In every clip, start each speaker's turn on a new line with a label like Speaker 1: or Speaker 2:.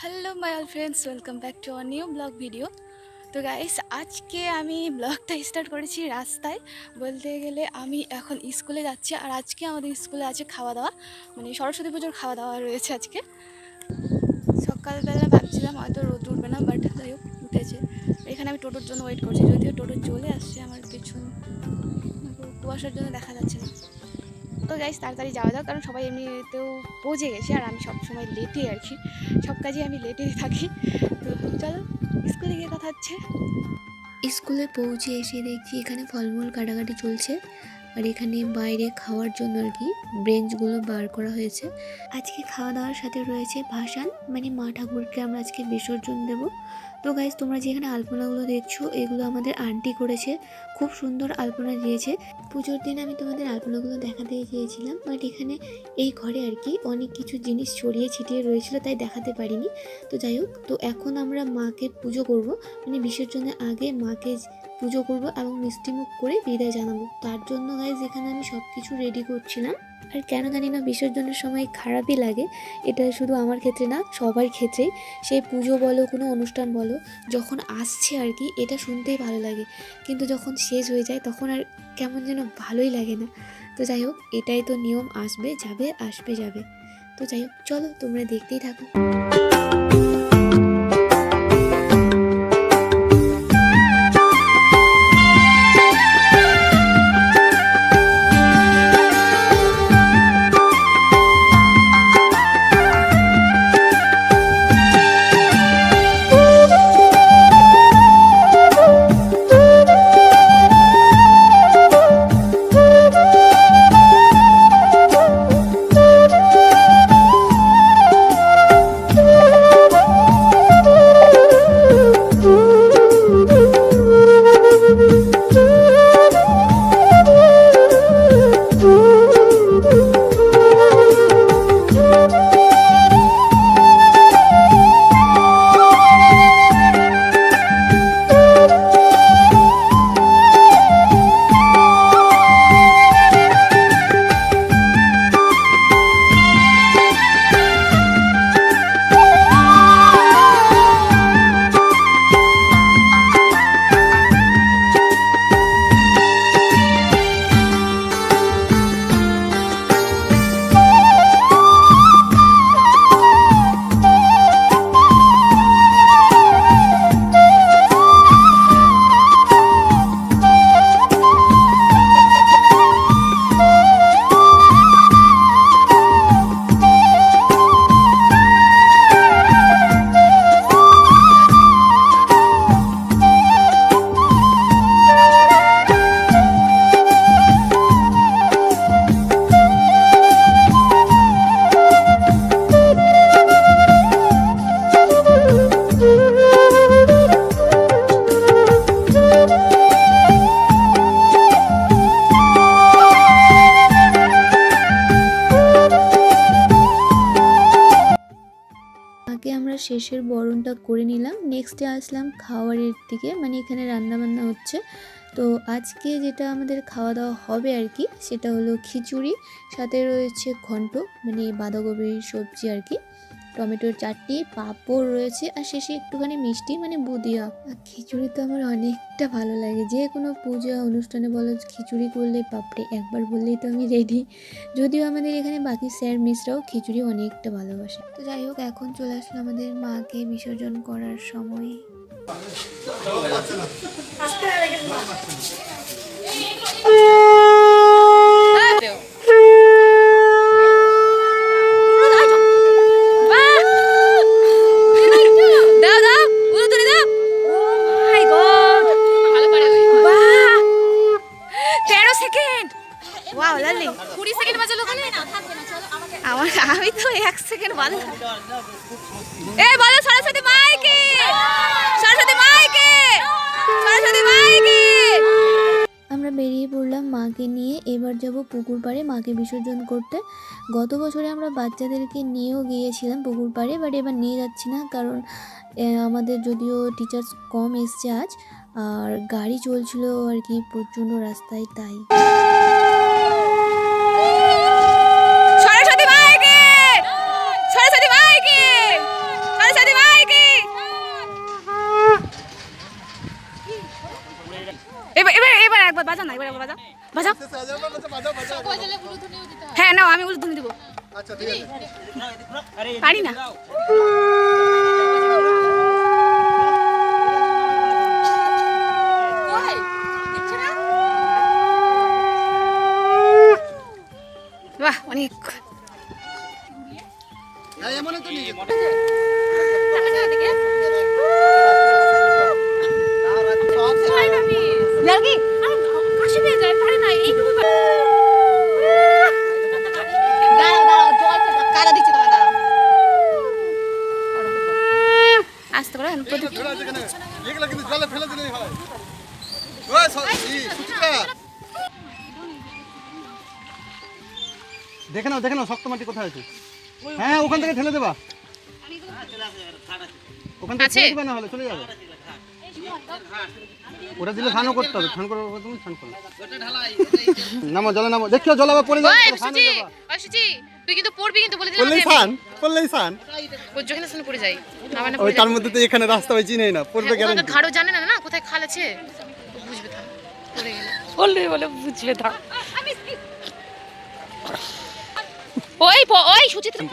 Speaker 1: Hello my all friends, welcome back to our new blog video. তো guys, আজকে আমি ব্লগটা স্টার্ট করেছি রাস্তায়। বলতে গেলে আমি এখন স্কুলে যাচ্ছি, আর আজকে আমাদের স্কুলে আছে খাওয়া দাওয়া, মানে সরস্বতী পুজোর খাওয়া দাওয়া রয়েছে আজকে। সকালবেলা ভাবছিলাম হয়তো রোদ উঠবে না, বাট যাই হোক উঠেছে। এখানে আমি টোটোর জন্য ওয়েট করছি, যদিও টোটো চলে আসছে আমার পিছন, কুয়াশার জন্য দেখা যাচ্ছে না। তো গাইস, তাড়াতাড়ি যাওয়া যাক, কারণ সবাই এমনিতেও পৌঁছে গেছে আর আমি সবসময় লেটে আর কি, সব কাজে আমি লেটেই থাকি। তো চলো স্কুলে গিয়ে কথা হচ্ছে।
Speaker 2: স্কুলে পৌঁছে এসে দেখছি এখানে ফলমূল কাটাকাটি চলছে, আর এখানে বাইরে খাওয়ার জন্য আর কি বেঞ্চগুলো বার করা হয়েছে। আজকে খাওয়া দাওয়ার সাথে রয়েছে ভাসান, মানে মা ঠাকুরকে আমরা আজকে বিসর্জন দেব। তো গাইজ, তোমরা যেখানে আলপনাগুলো দেখছো এগুলো আমাদের আন্টি করেছে, খুব সুন্দর আলপনা দিয়েছে। পুজোর দিন আমি তোমাদের আলপনাগুলো দেখাতে চেয়েছিলাম, বাট এখানে এই ঘরে আর কি অনেক কিছু জিনিস ছড়িয়ে ছিটিয়ে রয়েছিল, তাই দেখাতে পারিনি। তো যাই হোক, তো এখন আমরা মাকে পুজো করব, মানে বিসর্জনের আগে মাকে পুজো করব এবং মিষ্টিমুখ করে বিদায় জানাবো। তার জন্য গাইজ এখানে আমি সব কিছু রেডি করছিলাম। আর কেন জানি না বিসর্জনের সময় খারাপই লাগে, এটা শুধু আমার ক্ষেত্রে না, সবার ক্ষেত্রেই। সেই পুজো বলো, কোনো অনুষ্ঠান বলো, যখন আসছে আর কি এটা শুনতেই ভালো লাগে, কিন্তু যখন শেষ হয়ে যায় তখন আর কেমন যেন ভালোই লাগে না। তো যাই হোক, এটাই তো নিয়ম, আসবে যাবে, আসবে যাবে। তো যাই হোক, চলো তোমরা দেখতেই থাকো। আগে আমরা শেষের বরণটা করে নিলাম, নেক্সটে আসলাম খাওয়ারের দিকে, মানে এখানে রান্না বান্না হচ্ছে। তো আজকে যেটা আমাদের খাওয়া দাওয়া হবে আর কি, সেটা হলো খিচুড়ি, সাথে রয়েছে ঘন্ট, মানে বাঁধাকপির সবজি আর কি, টমেটোর চাটনি, পাঁপড় রয়েছে, আর শেষে একটুখানি মিষ্টি, মানে বুদিয়া। খিচুড়ি তো আমার অনেকটা ভালো লাগে, যে কোনো পূজা অনুষ্ঠানে বলো খিচুড়ি করলে পাপড়ে একবার বললেই তো আমি রেডি। যদিও আমাদের এখানে বাকি স্যার মিসরাও খিচুড়ি অনেকটা ভালোবাসে। তো যাই হোক, এখন চলে আসলো আমাদের মাকে বিসর্জন করার সময়।
Speaker 1: আমি তো 1 সেকেন্ড বলো। এই বলো সরস্বতী মাইকে, সরস্বতী মাইকে, সরস্বতী মাইকে।
Speaker 2: আমরা বেরিয়ে পড়লাম মাকে নিয়ে, এবার যাব পুকুর পাড়ে মাকে বিসর্জন করতে। গত বছরে আমরা বাচ্চাদেরকে নিয়েও গিয়েছিলাম পুকুর পাড়ে, বাট এবার নিয়ে যাচ্ছি না, কারণ আমাদের যদিও টিচার্স কম এসছে আজ, আর গাড়ি চলছিল আর কি প্রচণ্ড রাস্তায়, তাই।
Speaker 1: সরস্বতী মাইকে, সরস্বতী মাইকে, সরস্বতী একবার বাজা না, একবার বাজা বাজা। হ্যাঁ নাও, আমি উলুধ্বনি দেবো।
Speaker 3: আচ্ছা ঠিক আছে।
Speaker 1: পারি না। বাহ, অনেক
Speaker 3: এমনই তো নিয়ে
Speaker 1: আসতে পারে।
Speaker 3: এগুলো কিন্তু জলে ফেলে দিলেই হয়। ওই সুচিত্রা দেখে নাও শক্ত মাটি কোথায় আছে। হ্যাঁ ওখান থেকে ঠেলে দেবা, ওখান থেকে ঠেলে দেবা, না হলে চলে যাবে। ওটা দিলে স্নানও করতে হবে, স্নান করার পর তুমি স্নান করো। নামো জলে নামো, দেখিও জল আবার পড়ে যাবে।
Speaker 1: তুই কিন্তু পড়বি, কিন্তু বলে দিলাম
Speaker 3: পড়লেই স্নান
Speaker 1: যেখানে স্নান পড়ে যাই।
Speaker 3: ওই তার মধ্যে তো এখানে রাস্তা ওই চিনেই না, পড়বে গ্যারান্টি।
Speaker 1: ঘাড়ও জানে না, না কোথায় খাল আছে বুঝবে, থাম পড়ে গেলে বললে বলে বুঝবে, থাম। ওই সুচিত্রা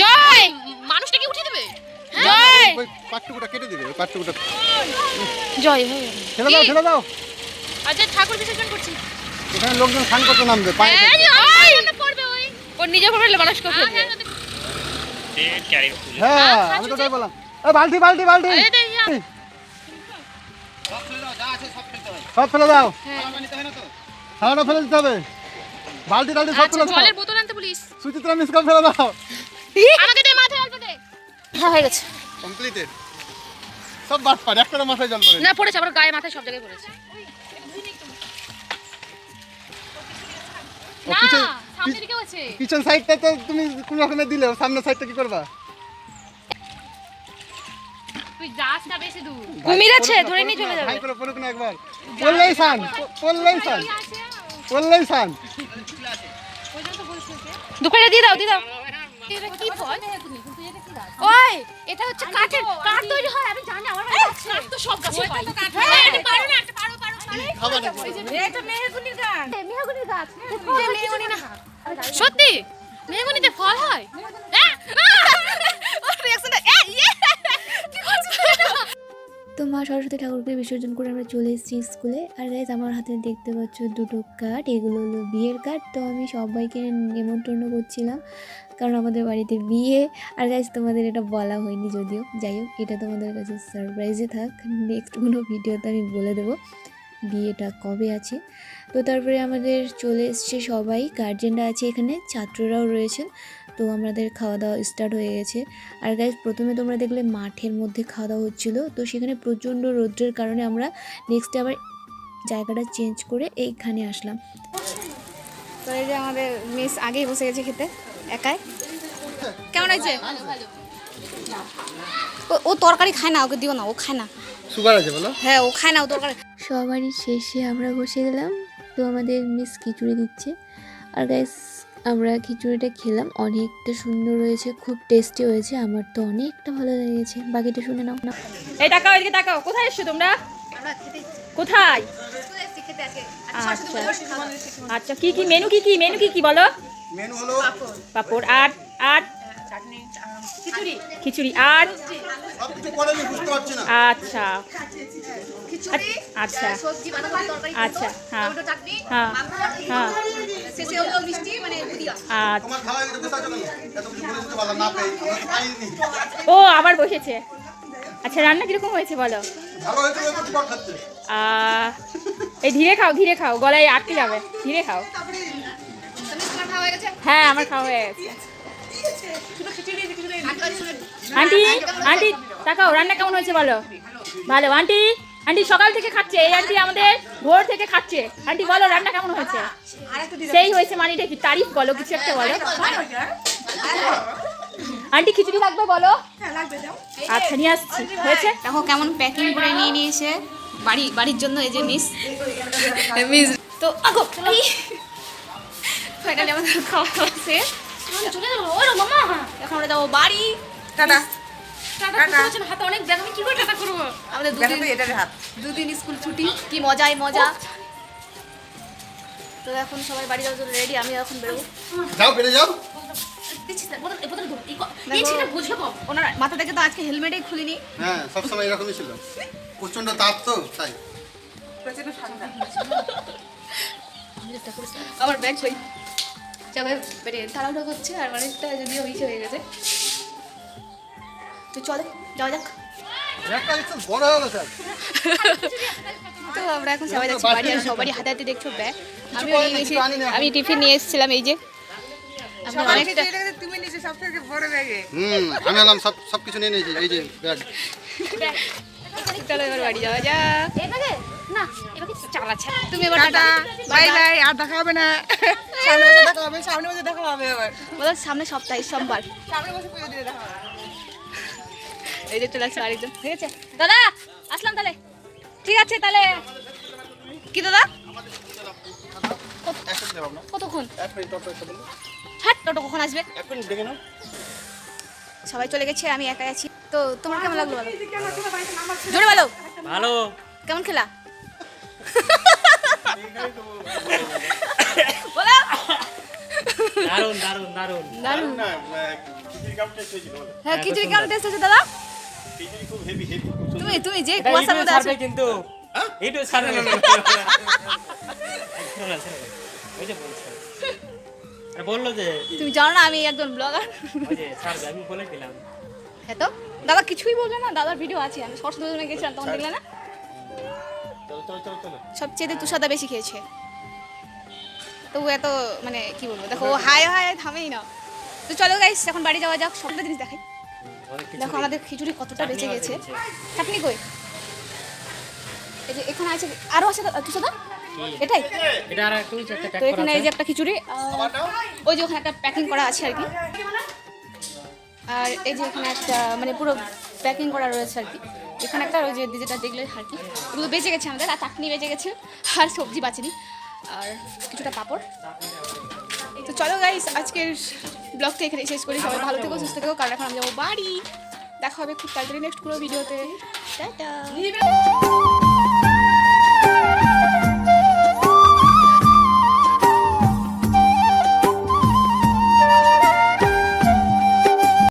Speaker 1: জয়, মানুষটাকে উঠিয়ে দেবে। জয়,
Speaker 3: ওই পাটটুকুটা কেটে দিবে, ওই পাটটুকুটা
Speaker 1: জয় হয়ে
Speaker 3: ছেড়ে দাও।
Speaker 1: আচ্ছা, ঠাকুর বিসর্জন করছি।
Speaker 3: এখানে লোকজন স্নান করতে নামবে, পায়ে
Speaker 1: পড়বে, ওর নিজে পড়বে, মানুষ করবে।
Speaker 3: হ্যাঁ আমি তো তাই বললাম। এই বালতি সব ফেলে দাও, থালাটা ফেলে দিতে হবে। বালতি সব ফেলে দাও।
Speaker 1: জলের বোতল আনতে বলিস।
Speaker 3: সুচিত্রা মিস কল ফেলে দাও।
Speaker 1: আমাকে দে, মাথায় অল্প দে। হ্যাঁ হয়ে গেছে,
Speaker 3: কমপ্লিটেড। সব বাদ পারে, একটা মাথায় জল পড়ে
Speaker 1: না পড়েছে, আবার গায়ে মাথায় সব জায়গায় পড়েছে। না সামনে দিকেও আছে।
Speaker 3: পিছন সাইডটা তো তুমি কোন রকমে দিলে, সামনের সাইডটা কি করবা?
Speaker 1: তুই যাস না বেশি দূর, কুমির আছে, ধরে নিয়ে চলে যাবে।
Speaker 3: ভাই করে পড়ুক না একবার, পড়লেই সান।
Speaker 1: দুপারে দিয়ে দাও। এটা কি ফল? ওই এটা হচ্ছে কাঠের, কাঠ তৈরি হয়, আমি জানি। আমার বাড়িতে আছে। কাঠ তো সব গাছে হয়। হ্যাঁ এটা পারো না, একটা পারো।
Speaker 3: খাবা না।
Speaker 1: এটা মেহগনি গাছ। মেহগনি গাছ। যে মেহগনি না। সত্যি মেহগনিতে ফল হয়? হ্যাঁ। ওর রিঅ্যাকশন কি করছিস?
Speaker 2: তো মা সরস্বতী ঠাকুরকে বিসর্জন করে আমরা চলে এসেছি স্কুলে। আর গাইজ আমার হাতে দেখতে পাচ্ছ দুটো কার্ড, এগুলো হলো বিয়ের কার্ড। তো আমি সবাইকে নেমন্তন্ন করছিলাম, কারণ আমাদের বাড়িতে বিয়ে। আর গাইজ তোমাদের এটা বলা হয়নি, যদিও যাই হোক, এটা তোমাদের কাছে সারপ্রাইজে থাক। নেক্সট কোনো ভিডিওতে আমি বলে দেবো বিয়েটা কবে আছে। তো তারপরে আমাদের চলে এসছে সবাই, গার্জেনরা আছে এখানে, ছাত্ররাও রয়েছেন। তো আমাদের খাওয়া দাওয়া স্টার্ট হয়ে গেছে। আর গাইজ প্রথমে তোমরা দেখলে মাঠের মধ্যে খাওয়া দাওয়া হচ্ছিলো, তো সেখানে প্রচণ্ড রৌদ্রের কারণে আমরা নেক্সটে আবার জায়গাটা চেঞ্জ করে এইখানে আসলাম।
Speaker 1: তো এই যে আমাদের মিস আগেই বসে গেছে খেতে একাই। কেমন হয়েছে? ও তরকারি খায় না, ওকে দিও না, ও খায় না।
Speaker 3: সুগার আছে বলো?
Speaker 1: হ্যাঁ ও খায় না, ও তরকারি।
Speaker 2: সবারই শেষে আমরা বসে গেলাম। তো আমাদের মিস খিচুড়ি দিচ্ছে। আর গাইস আমরা খিচুড়িটা খেলাম, অনেকটা সুন্দর হয়েছে, খুব টেস্টি হয়েছে, আমার তো অনেকটা ভালো লেগেছে। বাকিটা শুনে নাও না।
Speaker 4: এই তাকাও, এদিকে তাকাও। কোথায় এসছো তোমরা? কোথায়? আচ্ছা কি মেনু কি বলো?
Speaker 3: মেনু হলো
Speaker 4: পাপড় আর খিচুড়ি আর
Speaker 3: সবকিছু পড়েনি, বুঝতে পারছি না।
Speaker 4: আচ্ছা আচ্ছা আচ্ছা হ্যাঁ হ্যাঁ হ্যাঁ আচ্ছা।
Speaker 3: তোমার খাওয়া গেছে, বুঝতে পারছো না? এত কিছু বলে দিতে পারলাম না, পেয়ে আমরা তো পাইনি।
Speaker 4: ও আবার বসেছে। আচ্ছা রান্না কিরকম হয়েছে বলো?
Speaker 3: ভালো হয়েছে, ওই তো টিকট খাচ্ছে।
Speaker 4: এই ধীরে খাও, গলায় আটকে যাবে, ধীরে খাও। হ্যাঁ আমার খাওয়া হয়ে গেছে। আন্টি তাকাও, রান্না কেমন হয়েছে বলো? ভালো। আন্টি সকাল থেকে খাচ্ছে, এই আন্টি আমাদের ভোর থেকে খাচ্ছে। আন্টি বলো রান্না কেমন হয়েছে? সেই হয়েছে মানিটা কি? তারিফ বলো, কিছু একটা বলো। আন্টি খিচুড়ি লাগবে বলো? আচ্ছা নিয়ে আসছি। হয়েছে?
Speaker 1: দেখো কেমন প্যাকিং করে নিয়ে নিয়েছে বাড়ির জন্য। এই যে মিস তো আগো ফাইনালি আমাদের খাওয়া দাওয়া শেষ। চলে যাবো ওরে মামা, এখন আমরা যাবো বাড়ি। টাটা হাতে অনেক ব্যাগ, আমি কি করে টাটা করবো? আমাদের দুদিন স্কুল ছুটি, কি মজাই মজা। তো এখন সবাই বাড়ি যাওয়ার জন্য রেডি, আমি এখন বেরোবো।
Speaker 3: যাও বেরিয়ে যাও।
Speaker 1: দেখো, ওনার মাথা থেকে তো আজকে হেলমেটই খুলিনি।
Speaker 3: হ্যাঁ সবসময় এরকমই ছিল, প্রচন্ড তাপ তো তাই।
Speaker 1: আমার ব্যাগ কই? সবাই বেরিয়ে তাড়াহুড়ো করছে আর অনেকটা যদিও ইসে হয়ে গেছে। তো চলো যাওয়া যাক।
Speaker 3: একটা একটু বড় হয়ে গেছে।
Speaker 1: তো আমরা এখন সবাই যাচ্ছি বাড়ি, আর সবারই হাতে হাতে দেখছো ব্যাগ। আমিও
Speaker 3: করে
Speaker 1: নিয়ে
Speaker 3: না,
Speaker 1: গেছি,
Speaker 3: কিছু আনিনি এখন।
Speaker 1: আমি টিফিন নিয়ে এসেছিলাম এই যে। আমরা অনেকটা
Speaker 5: তুমি নিচে সবথেকে বড় ব্যাগে
Speaker 3: আমি এলাম সব কিছু নিয়ে নিয়েছি, এই যে ব্যাগ।
Speaker 1: চলো এবার বাড়ি যাওয়া যাক।
Speaker 4: না এবার চালাচ্ছে।
Speaker 1: তুমি এবার
Speaker 5: টাটা বাই বাই, আর দেখা হবে না। সামনে বছর দেখা হবে, সামনে বছর দেখা হবে আবার।
Speaker 1: বলো সামনে সপ্তাহে সোমবার।
Speaker 5: সামনে বছর পুজো দিলে দেখা হবে।
Speaker 1: এই যে চলে আসছে আরেকজন।
Speaker 4: ঠিক আছে দাদা, আসলাম তাহলে। ঠিক আছে তাহলে।
Speaker 1: কি দাদা
Speaker 3: একসাথে যাবো না,
Speaker 1: কতক্ষণ?
Speaker 3: এক মিনিট টোটো এসে বললো।
Speaker 1: হ্যাঁ টোটো কখন আসবে?
Speaker 3: এক মিনিট দেখে নাও।
Speaker 1: সবাই চলে গেছে, আমি একাই আছি। তো তোমার কেমন লাগলো বলো? জোরে বলো।
Speaker 6: ভালো।
Speaker 1: কেমন খেলা? বলো।
Speaker 6: দারুন দারুন দারুন।
Speaker 1: দারুণ।
Speaker 3: না খিচুড়ি কেমন টেস্ট হয়েছিল বলো?
Speaker 1: হ্যাঁ খিচুড়ি কেমন টেস্ট হয়েছে দাদা?
Speaker 3: খিচুড়ি খুব হেভি হেভি।
Speaker 1: তুমি যে
Speaker 6: এটা
Speaker 1: কুয়াশার
Speaker 6: ইউটিউবে
Speaker 1: মধ্যে আছো।
Speaker 6: ছাড়বে কিন্তু। ইউটিউবে ছাড়বে না। ওই যে বলছে। আরে বললো যে
Speaker 1: তুমি জানো না আমি একজন ব্লগার।
Speaker 6: ওই যে ছাড়বে, আমি বলে দিলাম।
Speaker 1: হ্যাঁ তো দাদা কিছুই বলবে না, দাদার ভিডিও আছে। আমি সরস্বতী পুজোয় গেছিলাম তখন দেখলে না?
Speaker 3: চলো চলো চলো চলো।
Speaker 1: সবচেয়ে তুষারদা বেশি খেয়েছে। তো ও এত মানে কি বলবো, দেখো ও হাই হাই থামেই না। তো চলো গাইস এখন বাড়ি যাওয়া যাক, সবটা জিনিস দেখাই।
Speaker 6: অনেক কিছু।
Speaker 1: দেখো আমাদের খিচুড়ি কতটা বেঁচে
Speaker 6: চাটনিও
Speaker 1: গেছে।
Speaker 6: আছে।
Speaker 1: চাটনি কই? এই যে এখানে আছে, আরো আছে তুষারদা? এটাই
Speaker 6: এটা আর একটু একটা
Speaker 1: তো
Speaker 6: প্যাক করা
Speaker 1: এখানে এই
Speaker 6: আছে।
Speaker 1: যে একটা খিচুড়ি, ওই যে ওখানে একটা প্যাকিং করা আছে আর কি। আর এই যে এখানে একটা মানে পুরো প্যাকিং করা রয়েছে আর কি। এখানে একটা ওই যে যেটা দেখলে আর কি, এগুলো বেঁচে গেছে আমাদের। আর চাটনি বেঁচে গেছে, আর সবজি বাঁচেনি, আর কিছুটা পাঁপড়। তো চলো গাইস আজকের ব্লগটা এখানে শেষ করি। সবাই ভালো থেকো, সুস্থ থেকো, কারণ এখন আমি যাবো বাড়ি। দেখা হবে খুব তাড়াতাড়ি নেক্সট কোনো ভিডিওতে। টাটা।